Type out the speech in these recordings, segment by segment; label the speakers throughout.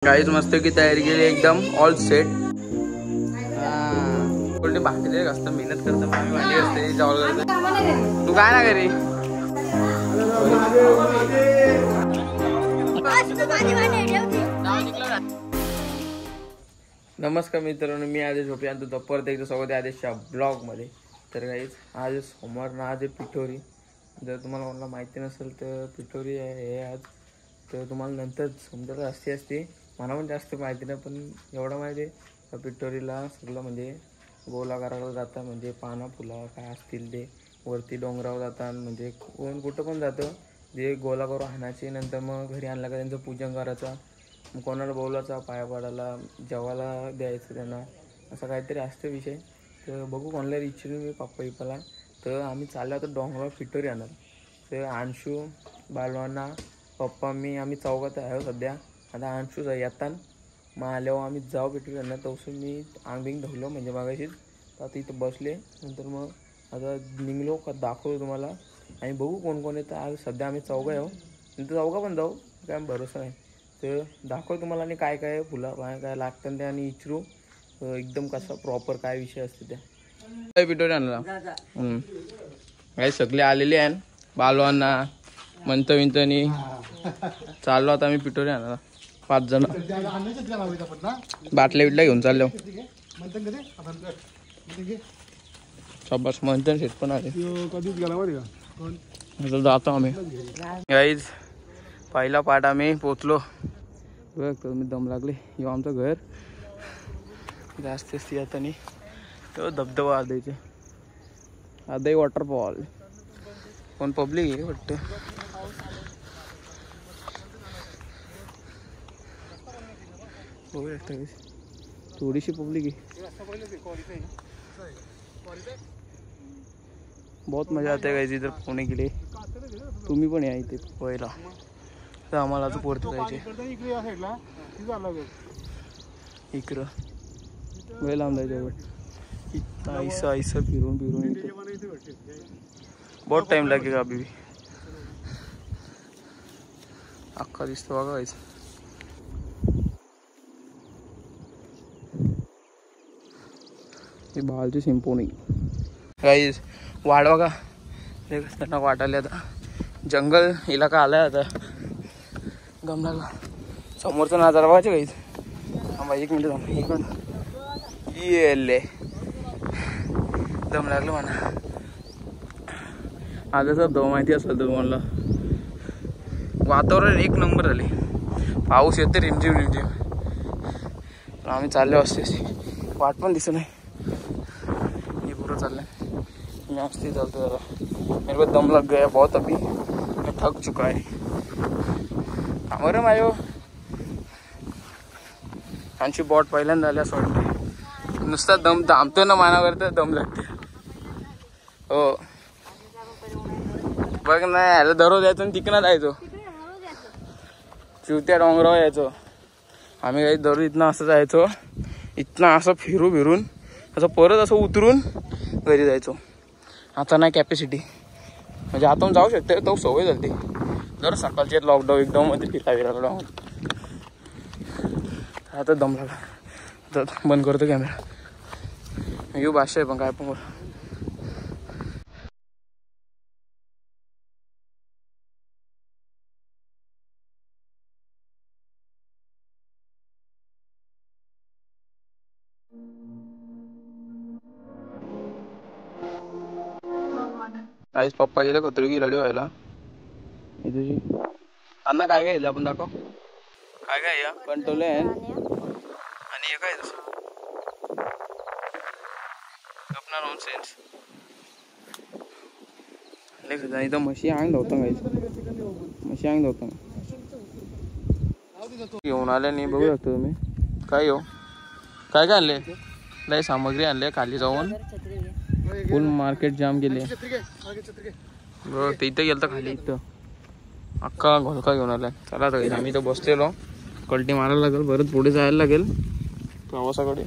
Speaker 1: काहीच मस्त की तयारी केली एकदम ऑल सेट. कोणते बाकीचे जास्त मेहनत करतो आम्ही भांडी असते चावल करतो. तू काय ना घरी नमस्कार मित्रांनो, मी आदेश भोपे आणि तुझं परत एकदा स्वागत आहे आदेशच्या ब्लॉगमध्ये. तर काहीच आज सोमवार ना, आज आहे पिठोरी. जर तुम्हाला मला माहिती नसेल तर पिठोरी आहे आज. तर तुम्हाला नंतर समजायला असते मला पण जास्त माहिती नाही, पण एवढं माहिती आहे पिठोरीला सगळं म्हणजे गोलाकाराला जातात, म्हणजे पानं फुलं काय असतील ते वरती डोंगरावर जातात, म्हणजे कोण कुठं पण जातं जे गोलाकार हाणायचे. नंतर मग घरी आणला का त्यांचं पूजन करायचं, मग कोणाला बोलायचा पाया पडायला जेवायला द्यायचं त्यांना, असा काहीतरी असतं विषय. तर बघू कोणाला विचारून मी पप्पा इप्पाला. तर आम्ही चाललो होतो डोंगरावर पिठोरी आणणार. तर अंशू बालवांना पप्पा मी आम्ही चौघात आहे सध्या. आता अंशूच येतात, मग आल्यावर आम्ही जाऊ पिठोरी आणणार. तसं मी आंबिंग धवलं म्हणजे मागाशीच, तर आता इथं बसले. नंतर मग आता निघलो का दाखवतो तुम्हाला आणि बघू कोण कोण येतं. आज सध्या आम्ही चौघं आहे, नंतर चौघं पण जाऊ, काय भरोसा नाही. तर दाखव तुम्हाला आणि काय काय फुलं काय लागतं ते आणि इचरू एकदम कसा प्रॉपर काय विषय असते त्या पिठोरी आणला. काही सगळे आलेले आहे बालवांना म्हणतं विंतनी चाललो आता आम्ही पिठोरी आणला. 5 जण बाटल्या बिटल्या घेऊन चाललो. शाबास मंथन शेट पण आले. जातो आम्ही गाईज. पहिला पाठ आम्ही पोचलो. बघ मी दम लागले. यो आमचं घर जास्त असते आता नाही. तो धबधबा आदायचे आदाई वॉटरफॉल. कोण पब्लिक आहे वाटतं. थोडीशी पब्लिक आहे. बहुत मजा आते गाइस इधर पोहने के लिए. तुम्ही पण या इथे पोहायला. तर आम्हाला आज पोहते जायचे इकडं वेळ लांब जायचं. इतना ऐसा फिरून बहुत टाइम लगेगा अभी भी. अख्खा दिसतो बघा गाइस. ही बालची सिंपोनी गाइस. वाढ बघा त्यांना वाटायला आता जंगल इलाका आलाय आता. दम लागला. समोरचा नजारा बघायचं गाइस. थांबा 1 मिनिट थांबा 1 मिनिट. येले दम लागलं म्हणा. आज असं दो माहिती असेल तर तुम्हाला वातावरण 1 नंबर झाले. पाऊस येते रिमझिम. आम्ही चालले असते वाट पण दिसत नाही. ये पूरा चाललंय मी असते चालतो जरा. मेरे को दम लग गया बहुत अभी. मैं थक चुका है. आमर मायो आमची बॉट पहिल्यांदा आली असं वाटते. नुसता दम थांबतो ना मानावर तर दम लागते. हो बघ ना याला दररोज यायचो आणि तिकडं जायचो. चिवत्या डोंगरावर यायचो आम्ही. काही दररोज इथनं असं जायचो. इथनं असं फिरून असं परत असं उतरून घरी जायचो. आता नाही कॅपॅसिटी, म्हणजे आता जाऊ शकते तो सवय झाली. जर सकाळचे लॉकडाऊन एकदममध्ये फिरायला आता दम लागला. तर बंद करतो कॅमेरा. येऊ भाषा आहे पण काय पण. आईच पप्पा गेले कत्री रेडी व्हायला. तुझी अण्णा काय काय आपण दाखव. काय या कंट्रोल आहे आणि हे काय तसं अपना नॉनसेन्स. इथं म्हशी अंग धावतं गाईच. म्हशी अंग धावतं घेऊन आले नाही. बघू शकतो तुम्ही. काय हो काय काय आणले. लय सामग्री आणले. खाली जाऊन फुल मार्केट जाम गेले. बघ ते इथं गेलं तर खाली इथं अख्खा घोलका घेऊन आलाय. चला तर आम्ही इथं बसलेलो. कल्टी मारायला लागेल परत पुढे जायला लागेल प्रवासाकडे.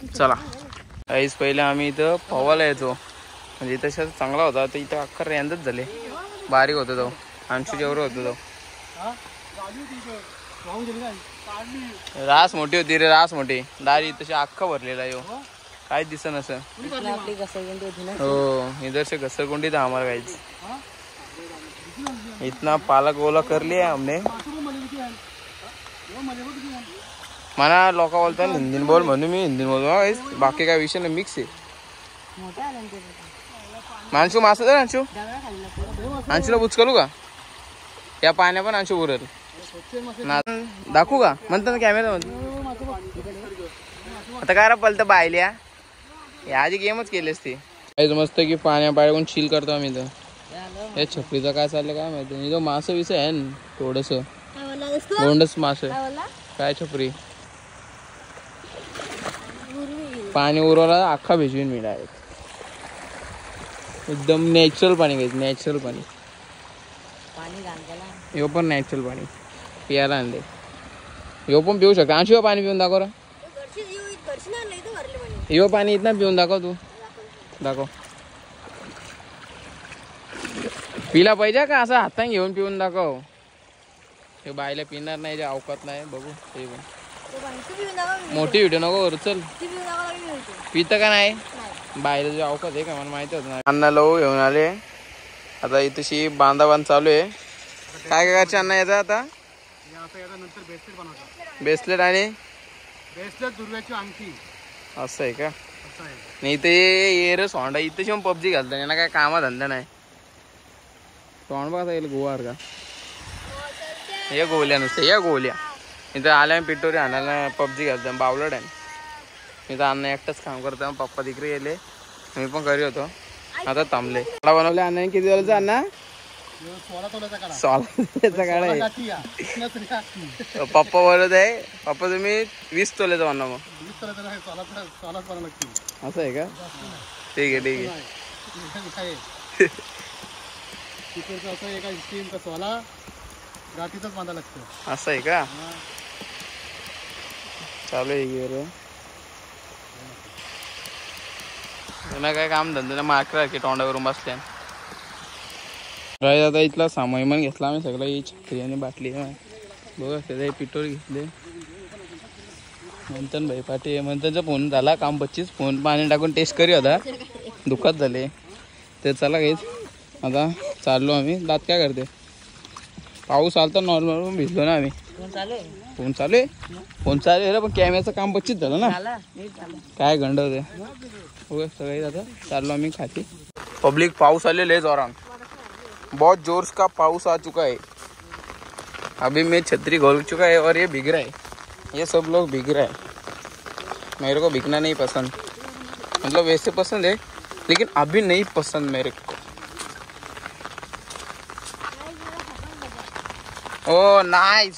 Speaker 1: चला काहीच पहिले आम्ही इथं पवायला यायचो. म्हणजे इथं चांगला होता. तर इथं अख्खा रेंजच झाले. बारीक होतो तो. आमची जेवढं होतो तो रास मोठी होती रे, रास मोठी दारी तशी अख्खा भरलेला आहे काय दिसन असं. हो इधर से घसरगुंडी था हमारा गाइस. इतना पालक ओला कर लिया हमने. मला लोक बोलतात हिंदी बोल म्हणून मी हिंदी बोलतो. बाकी काय विषय नाही, मिक्स आहे. माणसू मास अंशू अंशूला बुचकलू का या पाण्या पण अंशू उरल दाखवू का म्हणतो ना कॅमेरा मध्ये. आता काय पलत बायल्या आधी गेमच केली असती. मस्त की पाण्या पाड्याकडून चिल करतो आम्ही इथं. या छपरीचं काय चाललं काय माहिती. इथं मास विस आहे ना थोडस गोंडस मास काय छपरी. पाणी उरवला अख्खा भिजवीन मी डायरेक्ट. एकदम नॅचरल पाणी घ्यायचं, नॅचरल पाणी. यो पण नॅचरल पाणी पियाला आणले. यो पण पिऊ शकता. अंशू पाणी पिऊन दाखव रे. यो पाणी इथं पिऊन दाखव तू. दाखव पिला पाहिजे का असं हाताने घेऊन पिऊन दाखव. हे बायला पिणार नाही जे अवकात नाही बघू. ते पण मोठी व्हिडिओ नको करू. चल पितं का नाही बायला जे अवकात आहे का मला माहिती होत नाही. अण्णा लव घेऊन आले. आता इथेशी बांधाबांध चालू आहे. काय करायचे अण्णा याचा आता ब्रेसलेट आणि
Speaker 2: दुर्व्याची अंगठी
Speaker 1: असं आहे का. नाही ते ये रे सोंडा इथे शिवून पबजी घालतात. यांना काय कामा धंदा नाही. सोंड बघा येईल गोवार का या गोल्या नुसते या गोल्या. इथं आल्या पिठोरी आणायला पबजी घालतात. बावलड आहे इथं. अण्णा एकटाच काम करतो. पप्पा तिकडे गेले मी पण घरी होतो. आता थांबले. मला बनवले अण्णा किती वेळेचं अण्णा 16 तोल्याचा काढा आहे. पप्पा बोलत आहे पप्पा तुम्ही 20 तोल्याचा म्हणा. मग असं आहे का. ठीक आहे ठीक आहे. असं आहे का. चालू आहे काय काम धंदा मार्कर की तोंडावरून बसल्या. आता इथला सामान घेतला आम्ही सगळं. छत्री आणि बाटली बघा त्याचा पिठोर घेतले. मंथन भाई पाटी मंथनचा फोन झाला काम 25 फोन पाणी टाकून टेस्ट करी होता दुखात झाले. ते चला घेत आता चाललो आम्ही. दात काय करते पाऊस आलता नॉर्मल भिजलो ना आम्ही. फोन चालू आहे फोन चालू आहे पण कॅमेराचं काम 25 झालं ना काय गंड होते. हो सगळे आता चाललो आम्ही खाती. पब्लिक पाऊस आलेले आहे जोरात. बहुत जोर का पाउस आ चुका है. अभी मैं छतरी खोल चुका है और ये भीग रहा है. ये सब लोग भीग रहा है. मेरे को भीगना नहीं पसंद. मतलब वैसे पसंद है लेकिन अभी नहीं पसंद मेरे को. Oh nice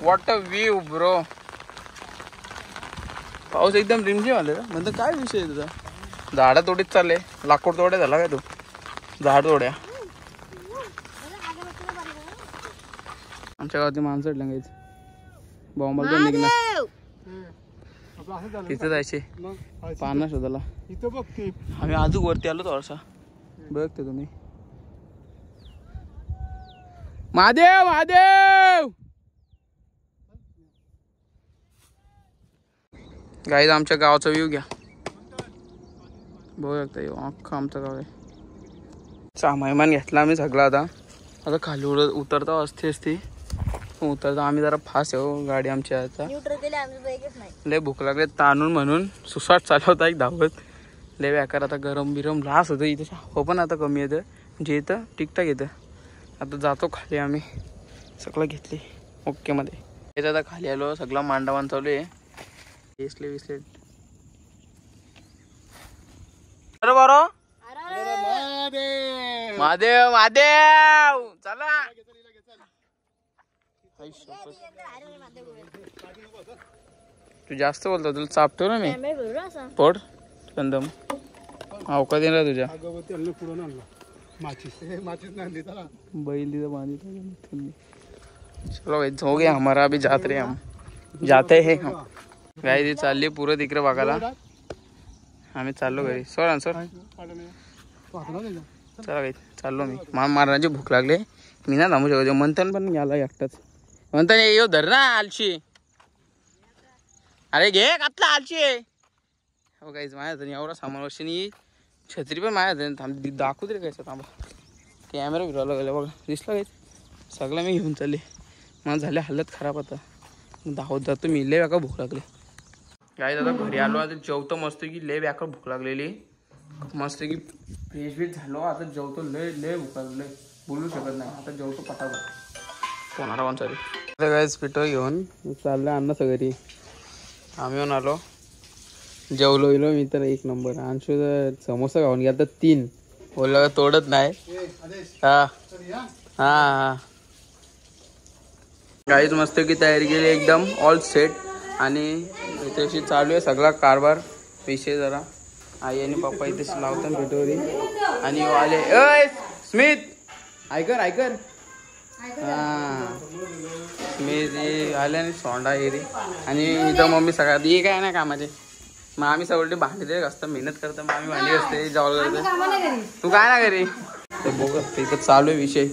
Speaker 1: what a view bro. पाऊस एकदम रिमझिम आले म्हणजे काय विषय आहे तुझा. झाडं तोडीत चालले. लाकूड तोड्या झाला काय तू. झाड तोड्या आमच्या गावाची माणसं लागायची बॉम्बल पण निघणार. तिथे जायचे पाना शोधायला. आम्ही अजून वरती आलो थोडासा बघते तुम्ही. महादेव महादेव गाईज आमच्या गावाचा व्ह्यू घ्या. बघू शकता अख्खा आमचं गाव आहे. सामान घेतला आम्ही सगळं. आता खाली उतरता असते उतरता आम्ही जरा फास्ट आहे गाडी आमची. आता लय भूक लागले ताणून म्हणून सुसाट चालवता एक धावत लय बेकार. आता गरम बिरम लास होतं इथे. हो पण आता कमी येतं म्हणजे इथं टिकटाक येतं. आता जातो खाली आम्ही सगळं घेतले ओके मध्ये. येतं आता खाली आलो सगळं मांडावान चालू आहे. विसले बरोबर महादेव महादेव चला. तू जास्त बोलतो तुला चापतो ना मी पोट कंदम अवकाश येणार तुझ्या. बैल तिथं बांधित. चलो हो गया हमारा. अभी जात रहे हम जाते हैं हम. गाई चालली पुरं तिकडे बघायला. आम्ही चाललो घरी. सोड चला गाई चाललो मी. महाराजांची भूक लागली मी ना थांबू शकतो. मंथन पण गेला एकटाच. म्हणता ये धर ना आलशी. अरे घे कातला आलची हो काहीच माझ्या एवढा सामान वर्षानी छत्री पण माझ्या थांब दाखवू तरी कायचं थांबा कॅमेरा फिरवायला गेला बघा दिसला काहीच सगळं मी घेऊन चालले मला झाले हालत खराब आता धावत जातो मी लय व्याका भूक लागली काय दादा घरी आलो आता जेवतो मस्त की लय व्याका भूक लागलेली मस्त की फ्रेश बीट झालो आता जेवतो लय लय भूक लागले बोलू शकत नाही आता जेवतो पटापट कोणाला पण चालेल आता कायच पिठो घेऊन चाललं अन्न सगळी आम्ही येऊन आलो जेवलो इलो मी तर एक नंबर अंशू तर समोसा खाऊन गेला तर 3 बोलला तोडत नाही हा हा हा काहीच मस्त की तयारी केली एकदम ऑल सेट आणि इथे चालू आहे सगळा कारभार विषय जरा आई आणि पप्पा इथे लावतात भेटवरी आणि आले अय स्मित ऐकर हा स्मित आले आणि सोंडा एरी आणि इथं मम्मी सगळ्यात ये काय ना कामाचे मग आम्ही सगळे भांडी दे असतं मेहनत करतो मग आम्ही भांडी असते जवळ करतो तू काय ना घरी तर बघ इथं चालू आहे विषय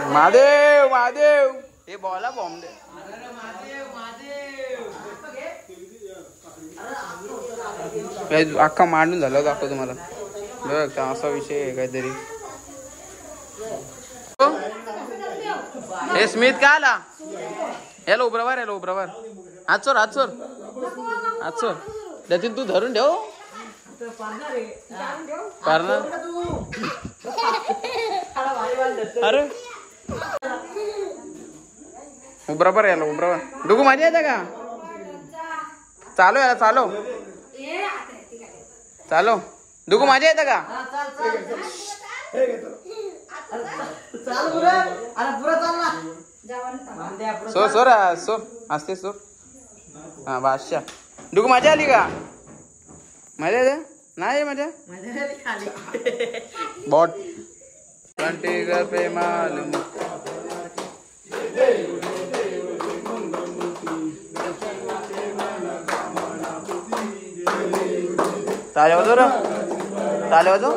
Speaker 1: महादेव महादेव हे बोला बॉम्ब दे अख्खा मांडून झाला दाखव तुम्हाला बघ असा विषय आहे काहीतरी हे स्मित काय आला याला उभरावर हातचोर त्यातील तू धरून ठेव अरे उभरावर डुगू माझ्या येते का चालो याला चालो डुगू माझ्या येते का सोर असते सोर हा बादशाह डुगू मजा आली का मजा येते नाही मजा बॉट प्रेमाल ताले वाजव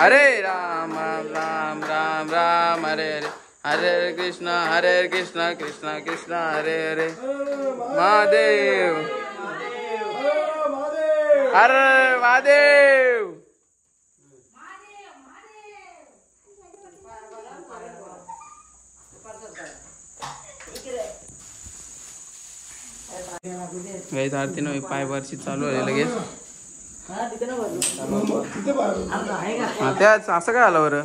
Speaker 1: हरे राम राम राम राम हरे हरे हरे कृष्ण कृष्ण कृष्ण हरे हरे महादेव हर महादेव गाईस आरती न पाय वरची चालू आहे लगेच त्याच असं काय आलं बरं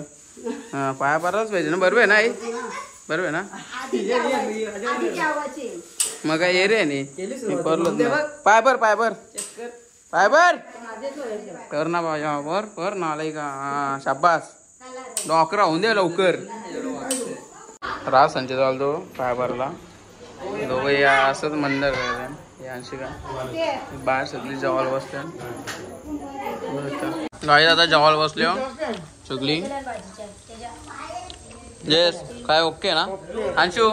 Speaker 1: पाया पारच पाहिजे ना बरोबर आहे ना आई बरोबर आहे ना मग काय ये रे परलो पाय बर कर ना बर ना आलाय का शाबास डॉक्टर होऊन दे लवकर राज संचय जवळ तो पाय भरला दोघं या असंच मंदिर यांशी का बाहेर सगळी जवळ बसते गाई आता जवळ बसले सगळी येस काय ओके ना अंशू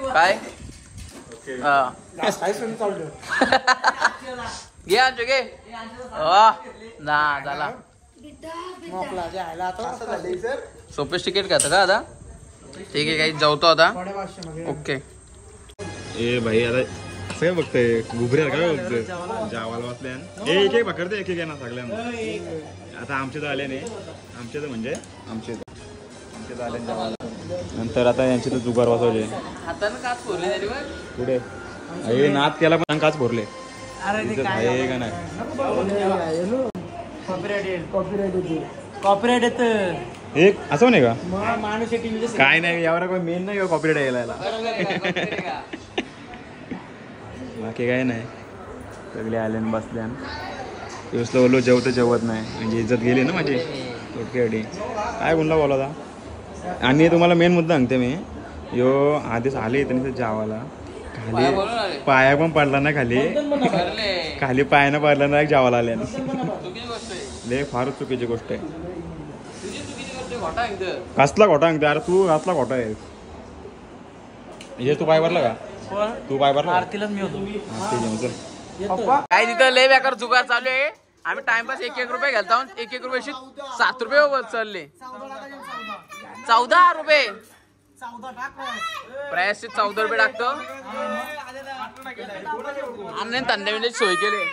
Speaker 1: काय घे अंशू घे ना झाला सोफिस्टिकेट का का आता ठीक आहे काही जाऊतो आता ओके
Speaker 3: ए भाई आता असं काय बघतोय घुबऱ्या काय बघतोय जावाला वाचल्या एक एक पकडते एक ना सगळ्यांना आता आमचे तर आले नाही आमचे तर म्हणजे आमचे तर आले जावाला नंतर आता यांचे तर जुगार वाजवले
Speaker 1: हातानं काच फोरले
Speaker 3: पुढे अरे नाद केला पण काच फोरले आहे का नाही
Speaker 2: कॉपीराइट येत
Speaker 3: एक असं नाही का काय नाही यावर काही मेन नाही कॉपीराइट यायला बाकी काय नाही सगळे आले बसल्या दिवसला बोललो जेवत नाही म्हणजे इज्जत गेली ना माझी थोडक्यासाठी काय गुंडा बोला आणि तुम्हाला मेन मुद्दा सांगते मी यो आधीच आले त्यांनी जावाला खाली पाया पण पडला ना खाली पायानं पडला ना जावाला आल्या लय फारच चुकीची गोष्ट आहे कसला खोटा सांगते अरे तू कसला खोटा आहे हे तू पाय भरला का तू पाय भरला
Speaker 2: आरतीलाच मी होतो
Speaker 1: काय तिथं लय बेकार जुगार चालू आहे आम्ही टाइमपास 1-1 रुपये घालतो 1-1 रुपयाशी 7 रुपये वर चालले 14 रुपये प्राइस 14 रुपये टाकतो आणि थंड मिनिट सोय केली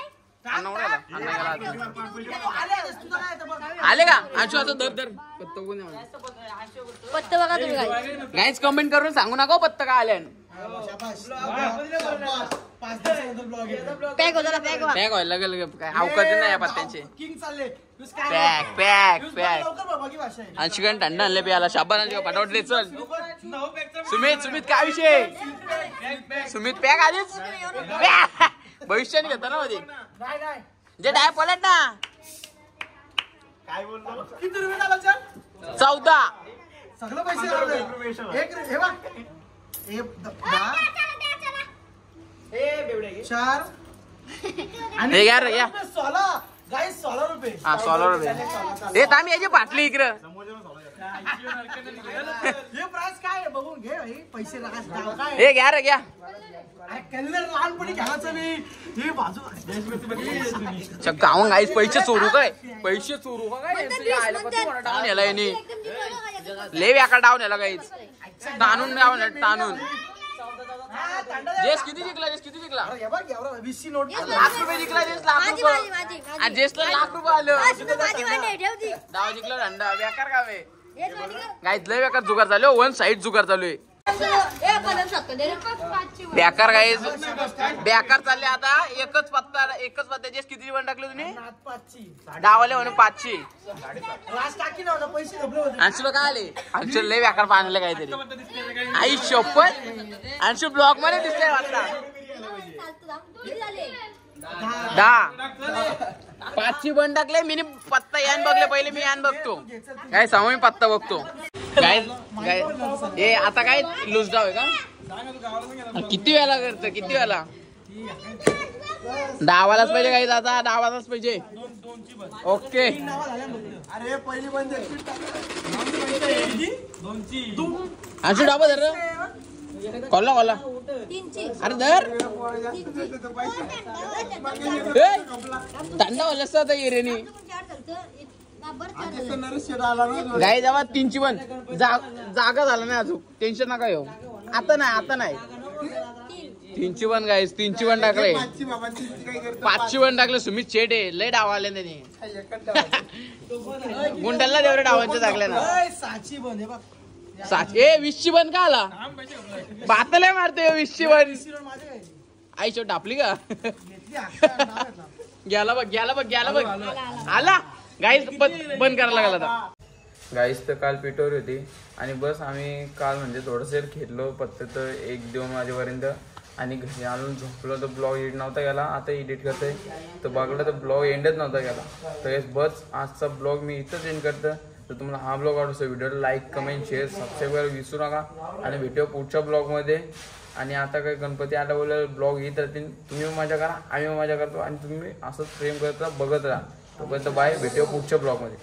Speaker 1: आले का आमची आता दर
Speaker 4: पत्ता बघा तुम्ही
Speaker 1: गाईज कमेंट करून सांगू नका पत्ता का आल्या
Speaker 4: पॅक होता पॅक
Speaker 1: पॅक व्हायला लागेल काय अवकाश नाही या पत्त्यांचे पॅक पॅक पॅक आणि चिकन थंड आणले प्याला शाबाना पटावटले चल सुमित काय विषय सुमित पॅक आधीच भविष्याने घेता ना मध्ये जे डाय पलट ना
Speaker 2: काय बोलतो किती रुपये झाला
Speaker 1: 14
Speaker 2: सगळं पैसे एक हे बघ चार
Speaker 1: हे यार या
Speaker 2: 16 गाईस 16 रुपये
Speaker 1: हा 16 रुपये हे आम्ही याची बाटली इकडं
Speaker 2: हे प्राइस काय आहे बघून घे भाई पैसे काय
Speaker 1: हे घ्या रे घ्या
Speaker 2: कॅलेंडर लहानपणी घ्यायचं मी ही बाजू
Speaker 1: गावून गाईस पैसे चोरू काय पैसे चोरू काय डाऊन याला यांनी ले व्याका डाऊन याला गाईच ताणून ताणून जेस किती जिंकला जेस किती जिंकला
Speaker 2: हे बघ एवढा 20 नोट
Speaker 1: लाख रुपये जिंकला जेस लाख रुपये जेसला लाख रुपये आलं डाव जिंकला थंडा बेकार गावे गाईत लय बेकार जुगार चालू 1 साइड जुगार चालू आहे बेकार गाईज बेकार चालले आता एकच पत्ता जेस किती जीवन टाकले तुम्ही डावाले म्हणून 500 अंशुला काय आले अंशुला लय बेकार पाणले काहीतरी आई शपथ अंशु ब्लॉग मध्ये दिसतंय वाटता 10 500 बन टाकले मी पत्ता यान बघले पहिले मी यान बघतो काय सांगू मी पत्ता बघतो काय हे आता काय लूज डाव आहे का किती वेळा करतं किती वेळा डावालाच पाहिजे काही आता डावालाच पाहिजे ओके
Speaker 2: अरे पहिली बंद
Speaker 1: अंशू डाबा धर कोल्ला कोल्ला अरे धर थंड होल असतं येरेनी गाई जेव्हा 3ची पण जागा झाला नाही अजून टेन्शन नका येऊ आता नाही 3ची पण गाईस 3ची पण टाकले 5ची पण टाकले सुमित चेट आहे लय डाव आले त्याने गुंडलला तेवढे डावांचे टाकले ना 20ची पण का आला बातल्या मारते 20ची पण आई चोट टापली का गेला बघ आला गाईस बंद करायला लागला आता गाईस तर काल पिठोरी होती आणि बस आम्ही काल म्हणजे थोडंसं खेळलो पत्ते तर 1-2 वाजेपर्यंत आणि घरी आणून झोपलो तर ब्लॉग एडिट नव्हता गेला आता एडिट करतोय तर बघलं तर ब्लॉग एंडच नव्हता गेला तर बस आजचा ब्लॉग मी इथंच एंड करतो तर तुम्हाला हा ब्लॉग आवडतो व्हिडिओला लाईक कमेंट शेअर सबस्क्राईब करायला विसरू नका आणि भेटूया पुढच्या ब्लॉगमध्ये आणि आता काय गणपती आला बोलले ब्लॉग येत राहतील तुम्ही मजा करा आम्ही मजा करतो आणि तुम्ही असंच प्रेम करता बघत राहा तोपर्यंत बाय भेटूया पुढच्या ब्लॉगमध्ये